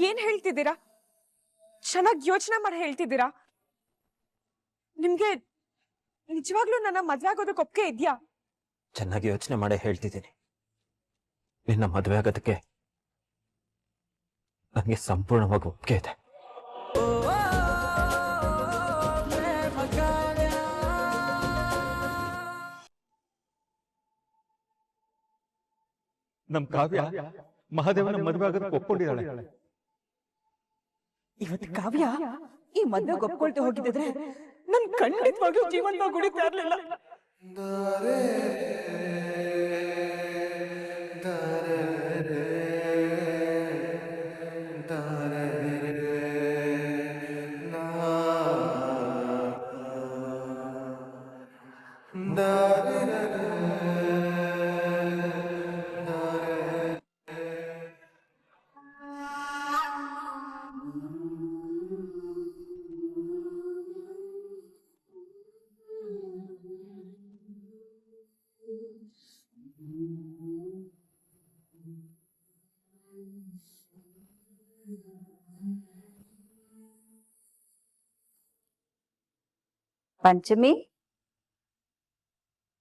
ಏನ್ ಹೇಳ್ತಿದ್ದೀರಾ? ಚೆನ್ನಾಗಿ ಯೋಚನೆ ಮಾಡಿ ಹೇಳ್ತಿದ್ದೀರಾ? ನಿಮ್ಗೆ ನಿಜವಾಗ್ಲೂ ನನ್ನ ಮದ್ವೆ ಆಗೋದಕ್ಕೆ ಒಪ್ಪಿಗೆ ಇದೆಯಾ? ಚೆನ್ನಾಗಿ ಯೋಚನೆ ಮಾಡೇ ಹೇಳ್ತಿದ್ದೀನಿ. ನಿನ್ನ ಮದುವೆ ಆಗೋದಕ್ಕೆ ನನಗೆ ಸಂಪೂರ್ಣವಾಗಿ ಒಪ್ಪಿಗೆ ಇದೆ. ನಮ್ ಕಾವ್ಯ ಮಹಾದೇವನ ಮದುವೆ ಆಗೋದಕ್ಕೆ ಒಪ್ಕೊಂಡಿದ್ದಾಳೆ. ಇವತ್ತು ಕಾವ್ಯ ಈ ಮದ್ವೆಗೆ ಒಪ್ಕೊಳ್ತು ಹೋಗಿದ್ರೆ ನನ್ ಖಂಡಿತವಾಗ್ಲೂ ಜೀವನವಾಗಿ ಉಳಿತಾ ಇರ್ಲಿಲ್ಲ. ಪಂಚಮಿ,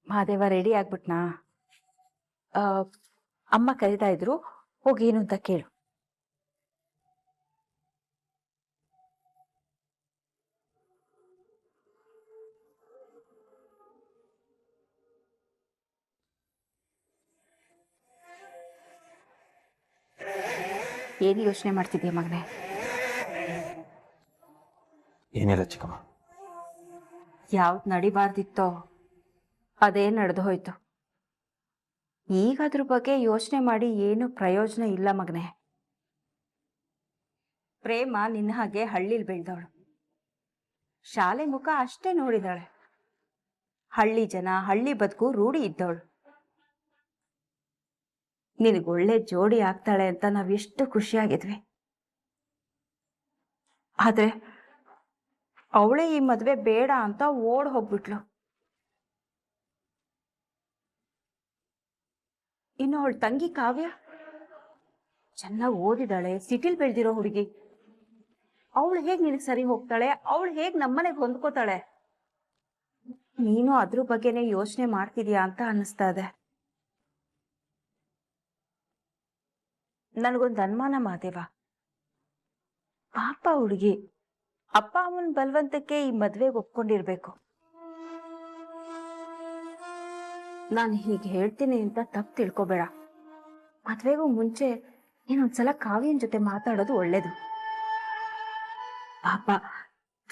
ಮಹಾದೇವ ರೆಡಿ ಆಗ್ಬಿಟ್ನಾ? ಅಮ್ಮ ಕರೀತಾ ಇದ್ರು, ಹೋಗಿ ಏನು ಅಂತ ಕೇಳು. ಏನು ಯೋಚನೆ ಮಾಡ್ತಿದ್ಯಾ ಮಗನೇ? ಏನಿಲ್ಲ ಚಿಕ್ಕಮ್ಮ. ಯಾವ್ದು ನಡಿಬಾರ್ದಿತ್ತೋ ಅದೇ ನಡೆದು ಹೋಯ್ತು. ಈಗ ಅದ್ರ ಬಗ್ಗೆ ಯೋಚನೆ ಮಾಡಿ ಏನು ಪ್ರಯೋಜನ ಇಲ್ಲ ಮಗನೇ. ಪ್ರೇಮ ನಿನ್ನ ಹಾಗೆ ಹಳ್ಳಿಲಿ ಬೆಳೆದವಳು. ಶಾಲೆ ಮುಖ ಅಷ್ಟೇ ನೋಡಿದಾಳೆ. ಹಳ್ಳಿ ಜನ, ಹಳ್ಳಿ ಬದುಕು ರೂಢಿ ಇದ್ದವಳು. ನಿನಗೊಳ್ಳೆ ಜೋಡಿ ಆಗ್ತಾಳೆ ಅಂತ ನಾವೆಷ್ಟು ಖುಷಿಯಾಗಿದ್ವಿ. ಆದ್ರೆ ಅವಳೇ ಈ ಮದ್ವೆ ಬೇಡ ಅಂತ ಓಡ್ ಹೋಗ್ಬಿಟ್ಲು. ಇನ್ನು ಅವಳ ತಂಗಿ ಕಾವ್ಯ ಚೆನ್ನಾಗಿ ಓದಿದಾಳೆ, ಸಿಟಿಲ್ ಬೆಳೆದಿರೋ ಹುಡುಗಿ. ಅವಳು ಹೇಗ್ ನಿನಗೆ ಸರಿ ಹೋಗ್ತಾಳೆ? ಅವಳು ಹೇಗ್ ನಮ್ಮನೆಗೆ ಹೊಂದ್ಕೋತಾಳೆ? ನೀನು ಅದ್ರ ಬಗ್ಗೆನೇ ಯೋಚನೆ ಮಾಡ್ತಿದ್ಯಾ ಅಂತ ಅನ್ನಿಸ್ತಾ ಇದೆ. ನನಗೊಂದು ಅನುಮಾನ ಮಾದೇವ. ಪಾಪ ಹುಡುಗಿ ಅಪ್ಪ ಅಮ್ಮನ ಬಲವಂತಕ್ಕೆ ಈ ಮದ್ವೆಗೆ ಒಪ್ಕೊಂಡಿರ್ಬೇಕು. ನಾನು ಹೀಗೆ ಹೇಳ್ತೀನಿ ಅಂತ ತಪ್ಪು ತಿಳ್ಕೊಬೇಡ. ಮದ್ವೆಗೂ ಮುಂಚೆ ನೀನೊಂದ್ಸಲ ಕಾವ್ಯನ ಜೊತೆ ಮಾತಾಡೋದು ಒಳ್ಳೇದು. ಪಾಪ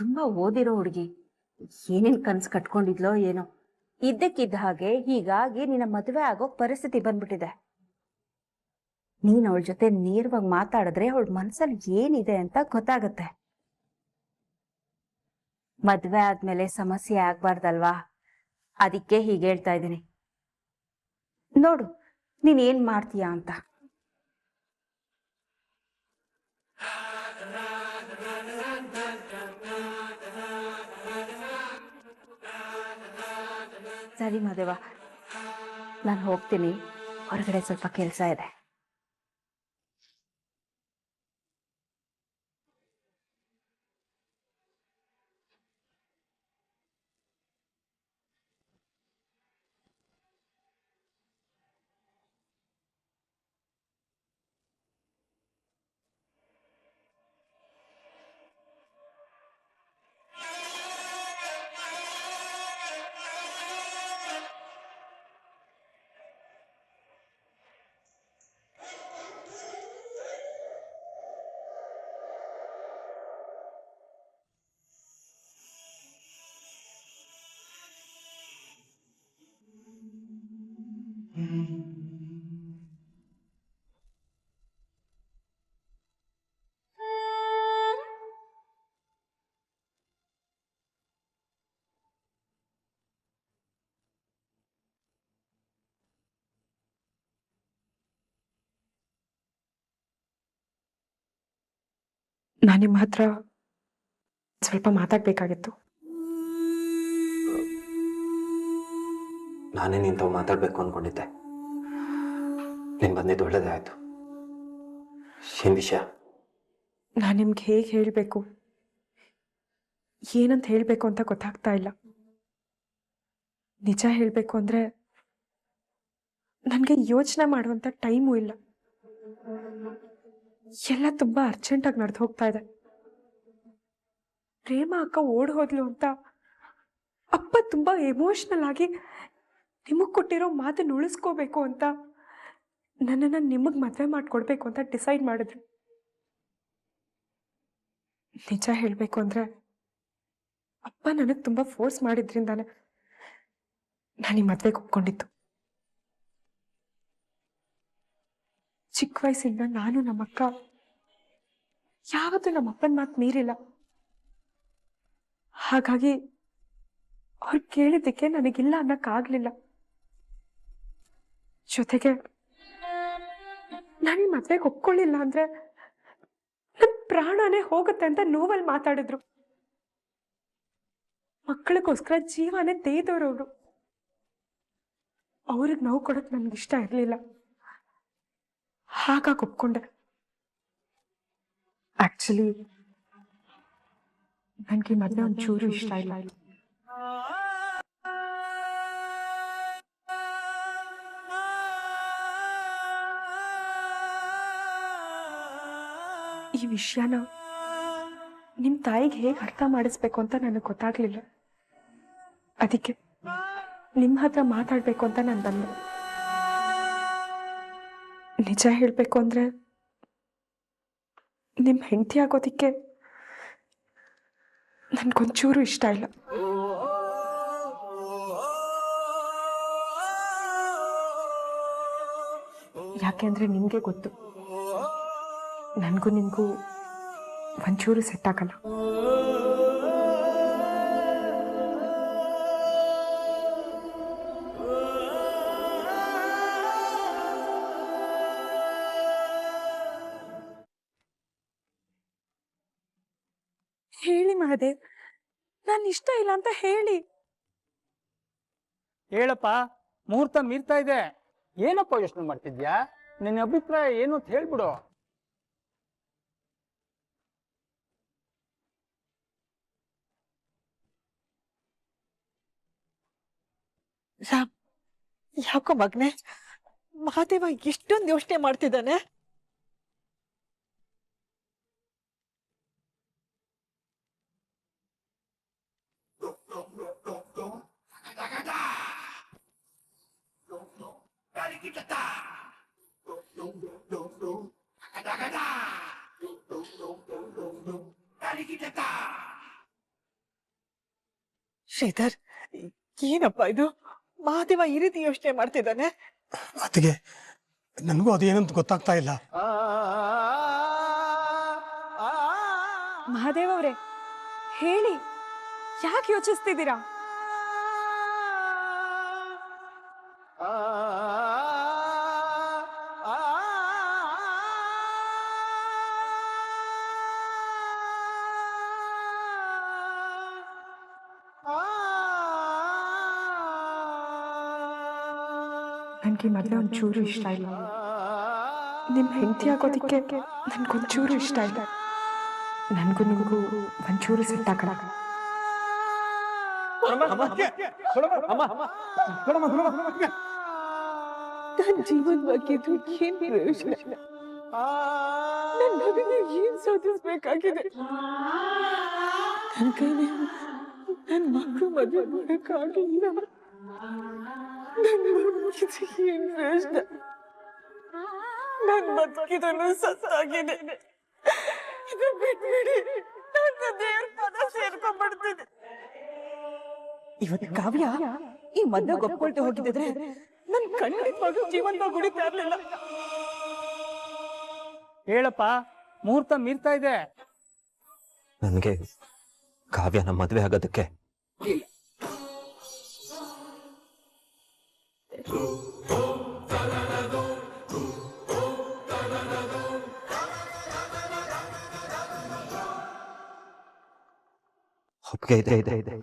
ತುಂಬಾ ಓದಿರೋ ಹುಡುಗಿ, ಏನೇನ್ ಕನ್ಸು ಕಟ್ಕೊಂಡಿದ್ಲೋ ಏನೋ. ಇದ್ದಕ್ಕಿದ್ದ ಹಾಗೆ ಹೀಗಾಗಿ ನಿನ್ನ ಮದುವೆ ಆಗೋ ಪರಿಸ್ಥಿತಿ ಬಂದ್ಬಿಟ್ಟಿದೆ. ನೀನ್ ಅವಳ ಜೊತೆ ನೇರವಾಗಿ ಮಾತಾಡಿದ್ರೆ ಅವಳ ಮನ್ಸಲ್ಲಿ ಏನಿದೆ ಅಂತ ಗೊತ್ತಾಗತ್ತೆ. ಮದ್ವೆ ಆದ್ಮೇಲೆ ಸಮಸ್ಯೆ ಆಗ್ಬಾರ್ದಲ್ವಾ? ಅದಕ್ಕೆ ಹೀಗೆ ಹೇಳ್ತಾ ಇದ್ದೀನಿ. ನೋಡು ನೀನ್ ಏನ್ ಮಾಡ್ತೀಯಾ ಅಂತ. ಸರಿ ಮಾದೇವ, ನಾನು ಹೋಗ್ತೀನಿ. ಹೊರಗಡೆ ಸ್ವಲ್ಪ ಕೆಲಸ ಇದೆ. ನಾನು ನಿಮ್ಮ ಹತ್ರ ಸ್ವಲ್ಪ ಮಾತಾಡ್ಬೇಕಾಗಿತ್ತು. ನಾನೇ ನಿಂತವು ಮಾತಾಡ್ಬೇಕು ಅನ್ಕೊಂಡಿದ್ದೆ. ನೀನು ಬಂದಿದ್ದು ಒಳ್ಳೇದೇ ಆಯ್ತು. ಏನ್ ವಿಷಯ? ನಾನು ನಿಮ್ಗೆ ಹೇಗೆ ಹೇಳಬೇಕು, ಏನಂತ ಹೇಳಬೇಕು ಅಂತ ಗೊತ್ತಾಗ್ತಾ ಇಲ್ಲ. ನಿಜ ಹೇಳಬೇಕು ಅಂದರೆ ನನಗೆ ಯೋಚನೆ ಮಾಡುವಂಥ ಟೈಮೂ ಇಲ್ಲ. ಎಲ್ಲ ತುಂಬ ಅರ್ಜೆಂಟಾಗಿ ನಡೆದು ಹೋಗ್ತಾ ಇದೆ. ಪ್ರೇಮ ಅಕ್ಕ ಓಡ್ ಹೋದ್ಲು ಅಂತ ಅಪ್ಪ ತುಂಬ ಎಮೋಷ್ನಲ್ ಆಗಿ ನಿಮಗೆ ಕೊಟ್ಟಿರೋ ಮಾತನ್ನು ಉಳಿಸ್ಕೋಬೇಕು ಅಂತ ನನ್ನನ್ನು ನಿಮಗೆ ಮದುವೆ ಮಾಡಿಕೊಡ್ಬೇಕು ಅಂತ ಡಿಸೈಡ್ ಮಾಡಿದ್ರು. ನಿಜ ಹೇಳಬೇಕು ಅಂದರೆ ಅಪ್ಪ ನನಗೆ ತುಂಬ ಫೋರ್ಸ್ ಮಾಡಿದ್ರಿಂದಾನೆ ನಾನು ಈ ಮದುವೆಗೆ ಒಪ್ಕೊಂಡಿದ್ದು. ಚಿಕ್ಕ ವಯಸ್ಸಿಂದ ನಾನು ನಮ್ಮಕ್ಕ ಯಾವತ್ತೂ ನಮ್ಮ ಅಪ್ಪನ ಮಾತು ಮೀರಿಲ್ಲ. ಹಾಗಾಗಿ ಅವ್ರು ಕೇಳಿದ್ದಕ್ಕೆ ನನಗಿಲ್ಲ ಅನ್ನಕ್ಕಾಗ್ಲಿಲ್ಲ. ಜೊತೆಗೆ ನಾನು ಈ ಮದ್ವೆಗೆ ಒಪ್ಕೊಳ್ಳಿಲ್ಲ ಅಂದ್ರೆ ನನ್ನ ಪ್ರಾಣನೇ ಹೋಗುತ್ತೆ ಅಂತ ನೋವಲ್ಲಿ ಮಾತಾಡಿದ್ರು. ಮಕ್ಕಳಿಗೋಸ್ಕರ ಜೀವನೇ ತೆಗೆದವ್ರವ್ರು. ಅವ್ರಿಗೆ ನೋವು ಕೊಡೋಕೆ ನನ್ಗೆ ಇಷ್ಟ ಇರಲಿಲ್ಲ. ಹಾಗಾಗಿ ಒಪ್ಕೊಂಡೆ. ಆಕ್ಚುಲಿ ನನಗೆ ಮದುವೆ ಒಂಚೂರು ಇಷ್ಟ ಇಲ್ಲ. ಈ ವಿಷಯನ ನಿಮ್ಮ ತಾಯಿಗೆ ಹೇಗೆ ಅರ್ಥ ಮಾಡಿಸ್ಬೇಕು ಅಂತ ನನಗೆ ಗೊತ್ತಾಗ್ಲಿಲ್ಲ. ಅದಕ್ಕೆ ನಿಮ್ಮ ಹತ್ರ ಮಾತಾಡಬೇಕು ಅಂತ ನಾನು ಬಂದೆ. ನಿಜ ಹೇಳಬೇಕು ಅಂದರೆ ನಿಮ್ಮ ಹೆಂಡತಿ ಆಗೋದಕ್ಕೆ ನನಗೊಂಚೂರು ಇಷ್ಟ ಇಲ್ಲ. ಯಾಕೆಂದರೆ ನಿಮಗೆ ಗೊತ್ತು, ನನಗೂ ನಿಮಗೂ ಒಂಚೂರು ಸೆಟ್ ಆಗಲ್ಲ. ಹೇಳಿ ಮಹದೇವ್, ನಾನು ಇಷ್ಟ ಇಲ್ಲ ಅಂತ ಹೇಳಿ. ಹೇಳಪ್ಪ, ಮುಹೂರ್ತ ಮೀರ್ತಾ ಇದೆ. ಏನಪ್ಪ ಯೋಚನೆ ಮಾಡ್ತಿದ್ಯಾ? ನಿನ್ನ ಅಭಿಪ್ರಾಯ ಏನು ಅಂತ ಹೇಳ್ಬಿಡು. ರಾಮ್, ಯಾಕೋ ಮಗ್ನೆ ಮಹಾದೇವ ಇಷ್ಟೊಂದು ಯೋಚನೆ ಮಾಡ್ತಿದ್ದಾನೆ? ಶ್ರೀಧರ್, ಏನಪ್ಪ ಇದು? ಮಹಾದೇವ ಈ ರೀತಿ ಯೋಚನೆ ಮಾಡ್ತಿದ್ದಾನೆ? ಅದಕ್ಕೆ ನನಗೂ ಅದೇನಂತ ಗೊತ್ತಾಗ್ತಾ ಇಲ್ಲ. ಮಹಾದೇವ್ ಅವರೇ, ಹೇಳಿ, ಯಾಕೆ ಯೋಚಿಸ್ತಿದ್ದೀರಾ? ನನಗೆ ಮದುವೆ ಒಂಚೂರು ಇಷ್ಟ ಇಲ್ಲ. ನಿಮ್ಮ ಹೆಂಡತಿ ಆಗೋದಕ್ಕೆ ನನಗೊಂಚೂರು ಇಷ್ಟ ಇಲ್ಲ. ನನಗೂ ನಿಮಗೂ ಒಂಚೂರು ಸೆಟ್ ಆಗಲ್ಲ. ನನ್ನ ಜೀವನ ಬಗ್ಗೆದು ಏನ್ ಪ್ರಯೋಜನ? ನನ್ನ ಮಗನಿಗೆ ಏನ್ ಸಾಧಿಸ್ಬೇಕಾಗಿದೆ? ನನ್ನ ಕೈಲಿ ನನ್ನ ಮಕ್ಕಳು ಮದುವೆ ಮಾಡೋಕ್ಕಾಗಲಿಲ್ಲ. ನನ್ನ ಬದುಕಿದ ಏನ್ ಪ್ರಯೋಜನ? ನನ್ನ ಬದುಕಿದನು ಸತ್ತಾಗಿದೆ. ಇದು ಬಿಟ್ಬಿಡಿ, ನನ್ನ ದೇವ್ರ ಪದ ಸೇರ್ಕೊಂಡ್ಬಿಡ್ತಿದೆ. ಇವತ್ತು ಕಾವ್ಯ ಈ ಮದ್ವೆಗೆ ಒಪ್ಕೊಳ್ತಾ ಹೋಗಿದ್ರೆ ನನ್ ಖಂಡಿತವಾಗ್ಲೂ ಜೀವನದಾಗ ಉಳಿತಾ ಇರ್ಲಿಲ್ಲ. ಹೇಳಪ್ಪ, ಮುಹೂರ್ತ ಮೀರ್ತಾ ಇದೆ. ನನಗೆ ಕಾವ್ಯನ ಮದುವೆ ಆಗೋದಕ್ಕೆ ಒಪ್ಪಿಗೆ ಇದೆ.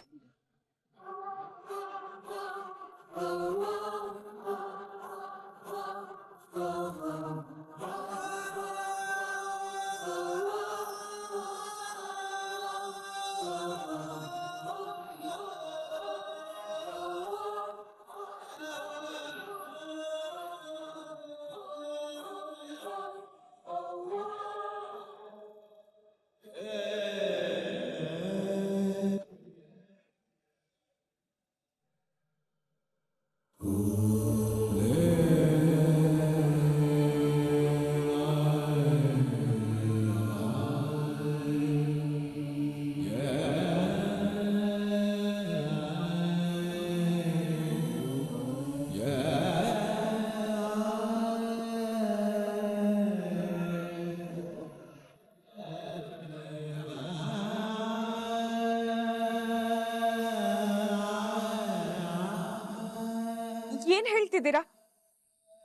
ಏನ್ ಹೇಳ್ತಿದ್ದೀರಾ?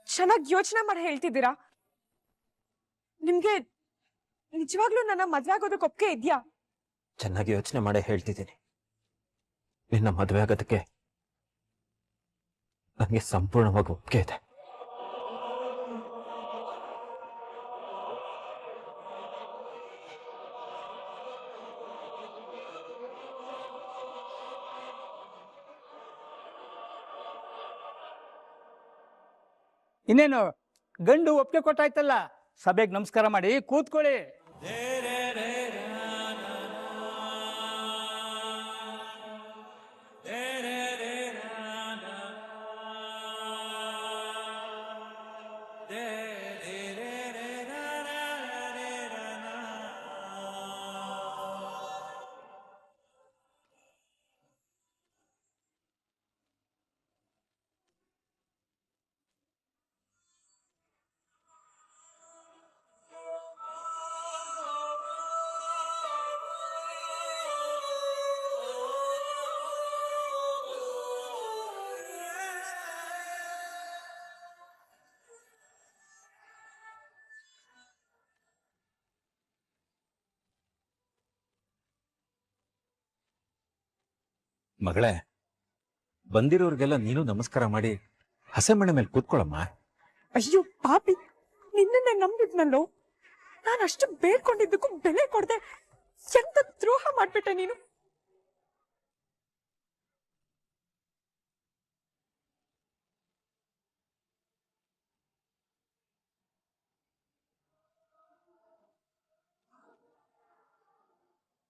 ಚೆನ್ನಾಗಿ ಯೋಚನೆ ಮಾಡಿ ಹೇಳ್ತಿದ್ದೀರಾ? ನಿಮ್ಗೆ ನಿಜವಾಗ್ಲೂ ನನ್ನ ಮದ್ವೆ ಆಗೋದಕ್ಕೆ ಒಪ್ಪಿಗೆ ಇದೆಯಾ? ಚೆನ್ನಾಗಿ ಯೋಚನೆ ಮಾಡೇ ಹೇಳ್ತಿದ್ದೀನಿ. ನಿನ್ನ ಮದುವೆ ಆಗೋದಕ್ಕೆ ನನಗೆ ಸಂಪೂರ್ಣವಾಗಿ ಒಪ್ಪಿಗೆ ಇದೆ. ಇನ್ನೇನು ಗಂಡು ಒಪ್ಪಿಗೆ ಕೊಟ್ಟಾಯ್ತಲ್ಲ, ಸಭೆಗೆ ನಮಸ್ಕಾರ ಮಾಡಿ ಕೂತ್ಕೊಳ್ಳಿ. ಮಗಳೇ, ಬಂದಿರೋರ್ಗೆಲ್ಲ ನೀನು ನಮಸ್ಕಾರ ಮಾಡಿ ಹಸೆಮಣೆ ಮೇಲೆ ಕೂತ್ಕೊಳ್ಳಮ್ಮ. ಅಯ್ಯೋ ಪಾಪಿ, ನಿನ್ನನ್ನೇ ನಂಬಿದ್ನಲ್ಲೋ. ನಾನು ಅಷ್ಟು ಬೇಡ್ಕೊಂಡಿದ್ದಕ್ಕೂ ಬೆಲೆ ಕೊಡದೆ ಎಂತ ದ್ರೋಹ ಮಾಡ್ಬಿಟ್ಟೆ ನೀನು.